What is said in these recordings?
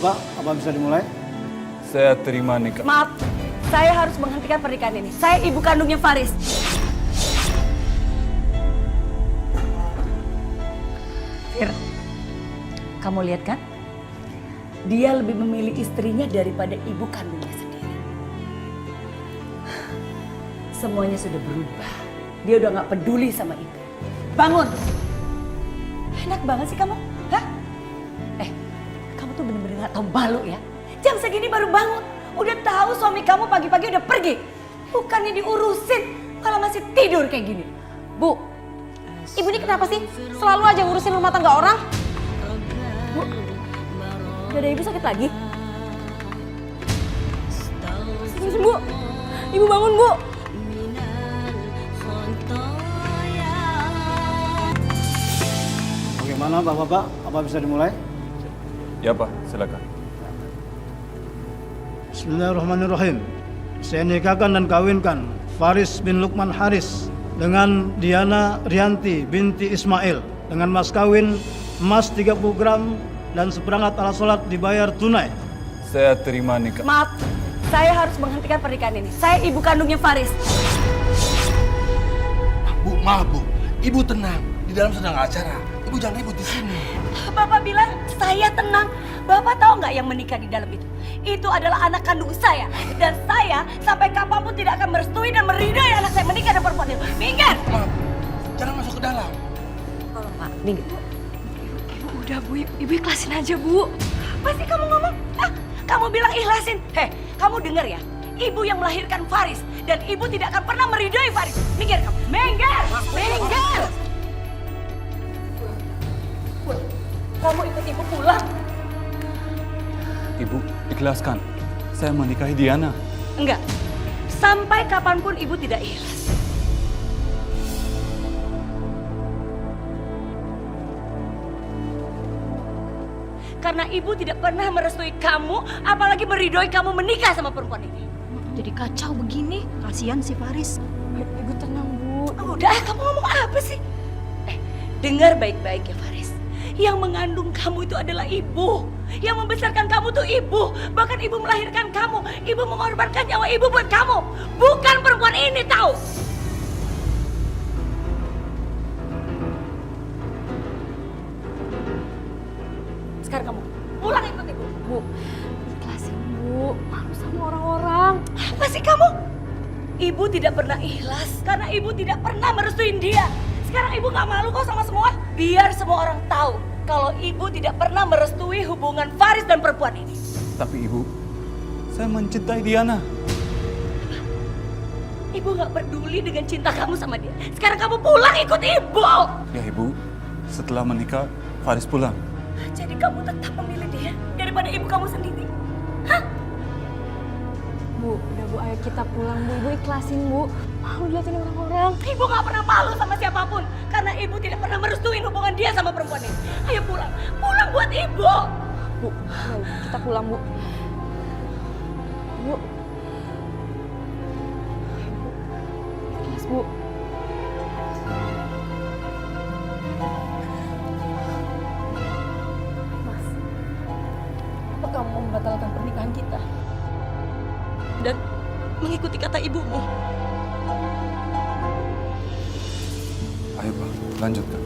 Bapak, apa bisa dimulai? Saya terima nikah. Maaf, saya harus menghentikan pernikahan ini. Saya ibu kandungnya Faris. Fir, kamu lihat kan? Dia lebih memilih istrinya daripada ibu kandungnya sendiri. Semuanya sudah berubah. Dia udah gak peduli sama ibu. Bangun! Enak banget sih kamu, hah? Kamu tuh bener-bener gak tahu malu ya. Jam segini baru bangun. Udah tahu suami kamu pagi-pagi udah pergi. Bukannya diurusin, malah masih tidur kayak gini. Bu, ibu ini kenapa sih? Selalu aja ngurusin rumah tangga orang. Bu, dada ibu sakit lagi? Serius, Bu. Ibu bangun, Bu. Bagaimana Bapak, apa bisa dimulai? Ya Pak, silakan. Bismillahirrahmanirrahim. Saya nikahkan dan kawinkan Faris bin Lukman Haris dengan Diana Rianti binti Ismail dengan mas kawin emas 30 gram dan seperangkat alat sholat dibayar tunai. Saya terima nikah. Maaf, saya harus menghentikan pernikahan ini. Saya ibu kandungnya Faris. Bu, maaf Bu. Ibu tenang. Di dalam sedang acara. Ibu jangan ribut di sini. Bapak bilang saya tenang. Bapak tahu nggak yang menikah di dalam itu? Itu adalah anak kandung saya. Dan saya sampai kapanpun tidak akan merestui dan meridai anak saya menikah dengan perempuan itu. Minggir! Maaf. Jangan masuk ke dalam. Tolong Pak, minggir. Ibu udah, Bu. Ibu ikhlasin aja, Bu. Apa sih kamu ngomong? Kamu bilang ikhlasin. Kamu dengar ya? Ibu yang melahirkan Faris. Dan ibu tidak akan pernah meridai Faris. Minggir kamu. Minggir! Minggir! Kamu ikut ibu pulang? Ibu, ikhlaskan. Saya menikahi Diana. Enggak. Sampai kapanpun ibu tidak ikhlas. Karena ibu tidak pernah merestui kamu, apalagi meridoi kamu menikah sama perempuan ini. Jadi kacau begini. Kasihan si Faris. Ibu tenang, Bu. Udah, kamu ngomong apa sih? Dengar baik-baik ya Faris. Yang mengandung kamu itu adalah ibu. Yang membesarkan kamu tuh ibu. Bahkan ibu melahirkan kamu. Ibu mengorbankan nyawa ibu buat kamu. Bukan perempuan ini, tahu? Sekarang kamu pulang ikut ibu. Bu, ikhlasin, Bu. Malu sama orang-orang. Apa sih kamu? Ibu tidak pernah ikhlas karena ibu tidak pernah merestuin dia. Sekarang ibu gak malu kok sama semua. Biar semua orang tahu kalau ibu tidak pernah merestui hubungan Faris dan perempuan ini. Tapi Ibu, saya mencintai Diana. Ibu gak peduli dengan cinta kamu sama dia. Sekarang kamu pulang ikut ibu. Ya Ibu, setelah menikah, Faris pulang. Jadi kamu tetap memilih dia daripada ibu kamu sendiri. Hah? Bu, udah Bu, ayo kita pulang, Bu. Ibu ikhlasin, Bu. Malu liatin orang-orang. Ibu gak pernah malu sama siapapun. Karena ibu tidak pernah merestui hubungan dia sama perempuan ini. Ayo pulang. Pulang buat ibu. Bu, ayo kita pulang, Bu. Bu. Ikhlas, Bu. Mas, apa kamu membatalkan pernikahan kita? Dan mengikuti kata ibumu? Ayo Pak, lanjutkan.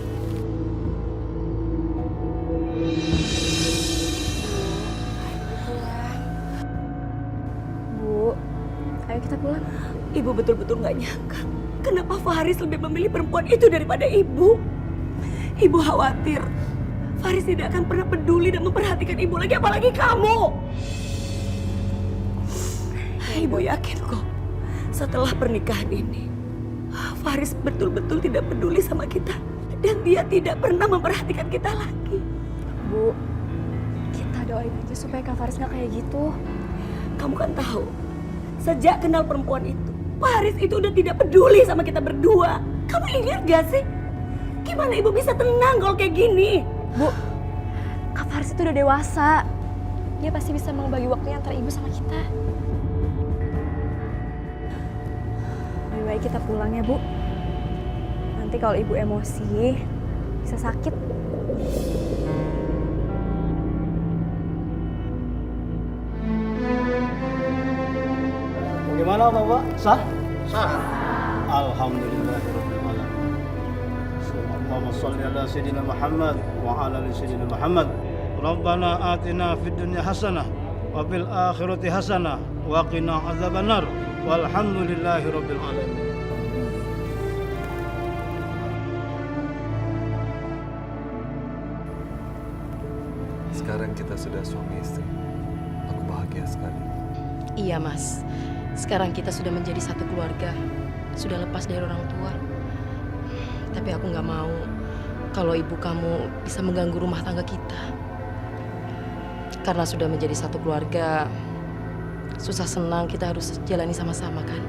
Bu, ayo kita pulang. Ibu betul-betul gak nyangka. Kenapa Faris lebih memilih perempuan itu daripada ibu? Ibu khawatir Faris tidak akan pernah peduli dan memperhatikan ibu lagi, apalagi kamu. Ibu yakin kok setelah pernikahan ini Faris betul-betul tidak peduli sama kita. Dan dia tidak pernah memperhatikan kita lagi. Bu, kita doain aja supaya Kak Faris gak kayak gitu. Kamu kan tahu, sejak kenal perempuan itu, Faris itu udah tidak peduli sama kita berdua. Kamu ingat gak sih? Gimana ibu bisa tenang kalau kayak gini? Bu, Kak Faris itu udah dewasa. Dia pasti bisa membagi waktunya antara ibu sama kita. Lebih baik kita pulang ya, Bu. Nanti kalau ibu emosi, bisa sakit. Bagaimana Bapak? Sah? Sah. Alhamdulillahirabbil alamin. Allahumma shalli ala sayyidina Muhammad wa ala ali sayyidina Muhammad. Rabbana atina fid dunya hasanah wa fil akhirati hasanah wa qina adzabannar. Walhamdulillahirabbil alamin. Sekarang kita sudah suami istri. Aku bahagia sekali. Iya mas, sekarang kita sudah menjadi satu keluarga, sudah lepas dari orang tua. Tapi aku nggak mau kalau ibu kamu bisa mengganggu rumah tangga kita. Karena sudah menjadi satu keluarga, susah senang kita harus jalani sama-sama kan.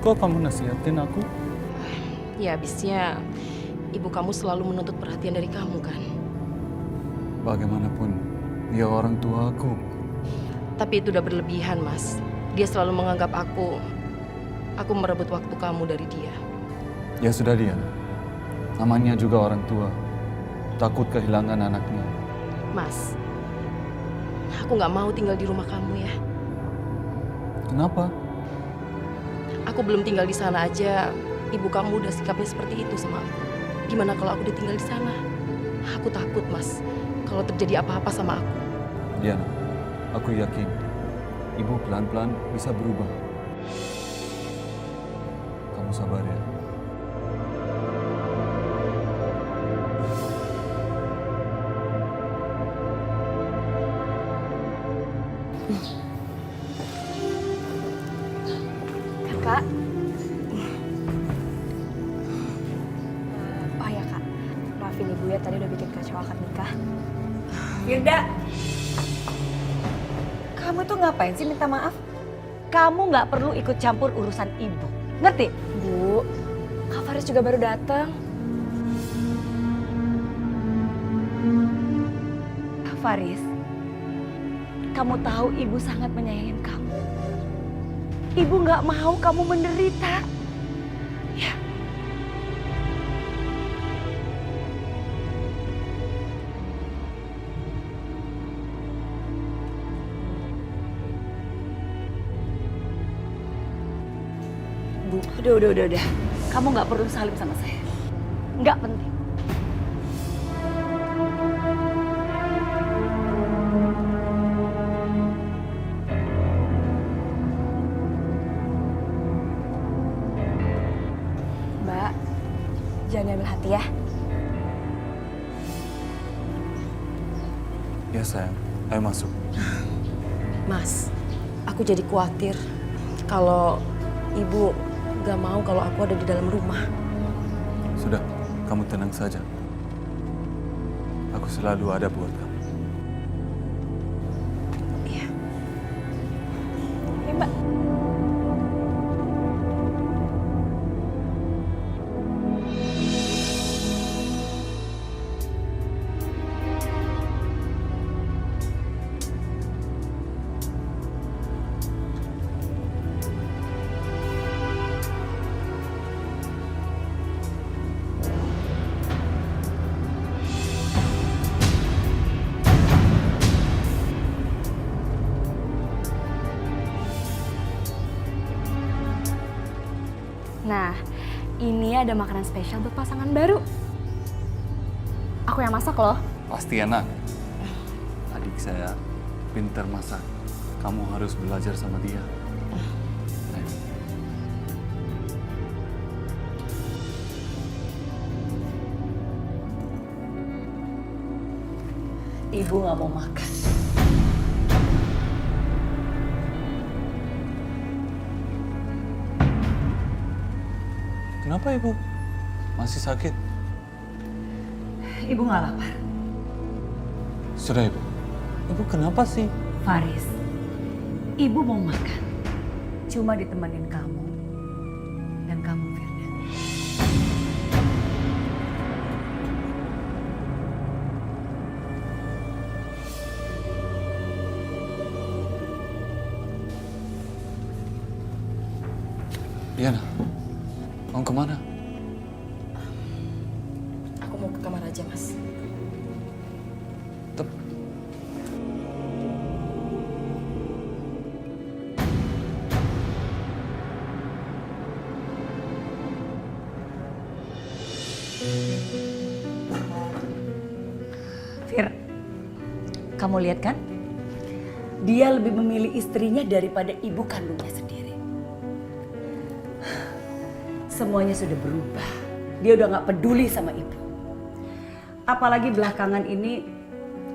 Kok kamu nasihatin aku? Ya habisnya ibu kamu selalu menuntut perhatian dari kamu kan. Bagaimanapun, dia orang tua aku. Tapi itu udah berlebihan mas. Dia selalu menganggap aku merebut waktu kamu dari dia. Ya sudah Diana, namanya juga orang tua. Takut kehilangan anaknya. Mas, aku nggak mau tinggal di rumah kamu ya. Kenapa? Aku belum tinggal di sana aja, ibu kamu udah sikapnya seperti itu sama aku. Gimana kalau aku ditinggal di sana? Aku takut mas, kalau terjadi apa-apa sama aku. Diana, aku yakin ibu pelan-pelan bisa berubah. Kamu sabar ya. Kakak. Oh ya kak, maafin ibu ya tadi udah bikin kacau akad nikah. Firda, kamu tuh ngapain sih minta maaf? Kamu nggak perlu ikut campur urusan ibu, ngerti? Bu, Kak Faris juga baru datang. Faris, kamu tahu ibu sangat menyayangi kamu. Ibu nggak mau kamu menderita. Ya. Bu, udah. Kamu nggak perlu salim sama saya. Nggak penting. Mbak, jangan ambil hati ya. Ya sayang, ayo masuk. Mas, aku jadi khawatir kalau ibu gak mau kalau aku ada di dalam rumah. Sudah, kamu tenang saja. Aku selalu ada buat kamu. Iya. Oke mbak. Nah, ini ada makanan spesial buat pasangan baru. Aku yang masak loh. Pasti enak. Adik saya pintar masak. Kamu harus belajar sama dia. Ayo. Ibu nggak mau makan. Kenapa ibu? Masih sakit? Ibu nggak lapar. Sudah ibu. Ibu kenapa sih? Faris, ibu mau makan. Cuma ditemenin kamu dan kamu, Firda. Diana, mau kemana? Aku mau ke kamar aja, Mas. Kamu lihat kan? Dia lebih memilih istrinya daripada ibu kandungnya sendiri. Semuanya sudah berubah. Dia udah gak peduli sama ibu. Apalagi belakangan ini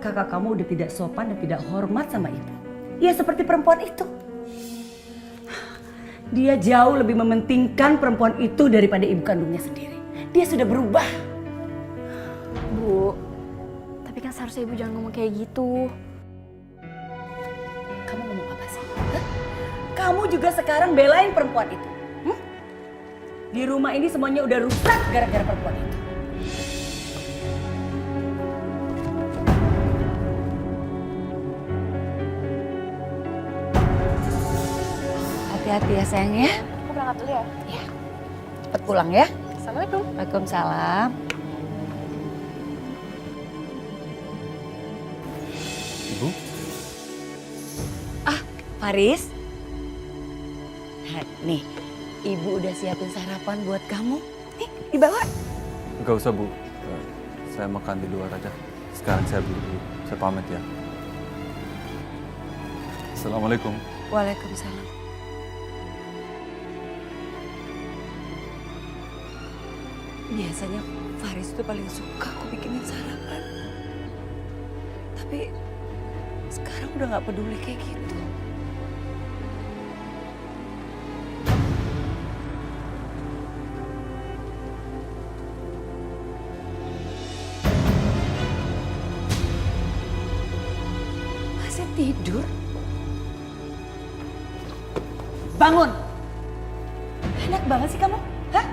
kakak kamu udah tidak sopan dan tidak hormat sama ibu. Ya seperti perempuan itu. Dia jauh lebih mementingkan perempuan itu daripada ibu kandungnya sendiri. Dia sudah berubah. Bu, tapi kan seharusnya ibu jangan ngomong kayak gitu. Kamu ngomong apa sih? Hah? Kamu juga sekarang belain perempuan itu. Di rumah ini semuanya udah rusak gara-gara perempuan itu. Hati-hati ya sayang ya. Aku berangkat dulu ya. Ya. Cepet pulang ya. Assalamualaikum. Waalaikumsalam. Ibu? Faris. Nah, nih, ibu udah siapin sarapan buat kamu. Nih, dibawa. Gak usah, Bu. Saya makan di luar aja. Sekarang saya beli dulu. Saya pamit ya. Assalamualaikum. Waalaikumsalam. Biasanya Faris tuh paling suka aku bikinin sarapan. Tapi sekarang udah gak peduli kayak gitu. Masih tidur? Bangun! Enak banget sih kamu, hah?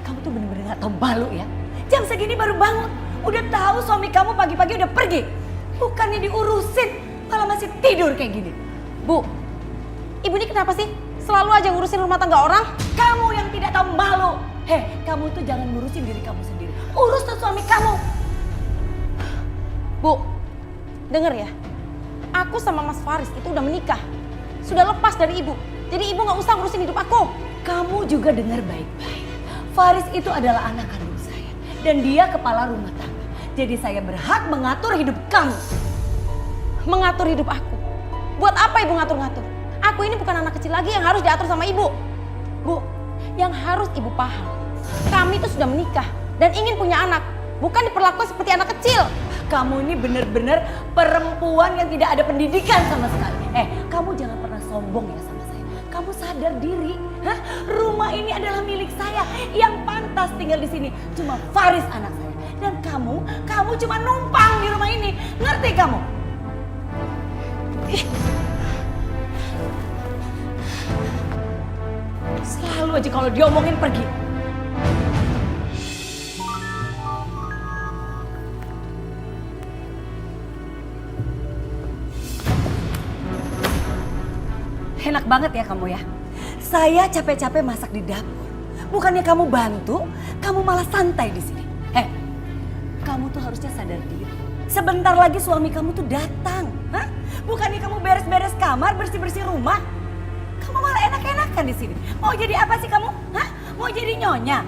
Kamu tuh bener-bener gak tahu malu ya. Jam segini baru bangun. Udah tahu suami kamu pagi-pagi udah pergi. Bukannya diurusin, malah masih tidur kayak gini. Bu, ibu ini kenapa sih? Selalu aja ngurusin rumah tangga orang. Kamu yang tidak tahu malu. Kamu tuh jangan ngurusin diri kamu sendiri. Urus tuh suami kamu. Bu, denger ya. Aku sama Mas Faris itu udah menikah. Sudah lepas dari ibu. Jadi ibu gak usah ngurusin hidup aku. Kamu juga dengar baik-baik. Faris itu adalah anak kandung saya. Dan dia kepala rumah tangga. Jadi saya berhak mengatur hidup kamu. Mengatur hidup aku. Buat apa ibu ngatur-ngatur? Aku ini bukan anak kecil lagi yang harus diatur sama ibu. Bu, yang harus ibu paham. Kami itu sudah menikah dan ingin punya anak. Bukan diperlakukan seperti anak kecil. Kamu ini benar-benar perempuan yang tidak ada pendidikan sama sekali. Kamu jangan pernah sombong ya sama saya. Kamu sadar diri, hah? Rumah ini adalah milik saya. Yang pantas tinggal di sini cuma Faris anak saya. Dan kamu cuma numpang di rumah ini. Ngerti kamu? Selalu aja kalau diomongin pergi. Enak banget ya kamu ya. Saya capek-capek masak di dapur. Bukannya kamu bantu, kamu malah santai di sini. Kamu tuh harusnya sadar diri. Sebentar lagi suami kamu tuh datang. Hah? Bukannya kamu beres-beres kamar, bersih-bersih rumah. Kamu malah enak-enakan di sini. Mau jadi apa sih kamu? Hah? Mau jadi nyonya?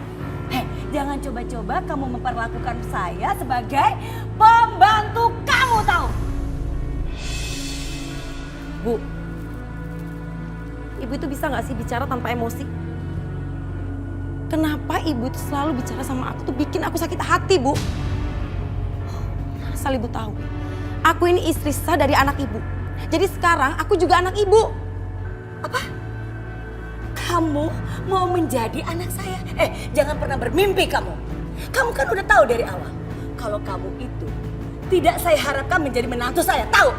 Jangan coba-coba kamu memperlakukan saya sebagai pembantu kamu, tahu? Bu, ibu itu bisa gak sih bicara tanpa emosi? Kenapa ibu itu selalu bicara sama aku tuh bikin aku sakit hati, Bu? Asal ibu tahu, aku ini istri sah dari anak ibu. Jadi sekarang aku juga anak ibu. Apa? Kamu mau menjadi anak saya? Jangan pernah bermimpi kamu. Kamu kan udah tahu dari awal. Kalau kamu itu tidak saya harapkan menjadi menantu saya, tahu?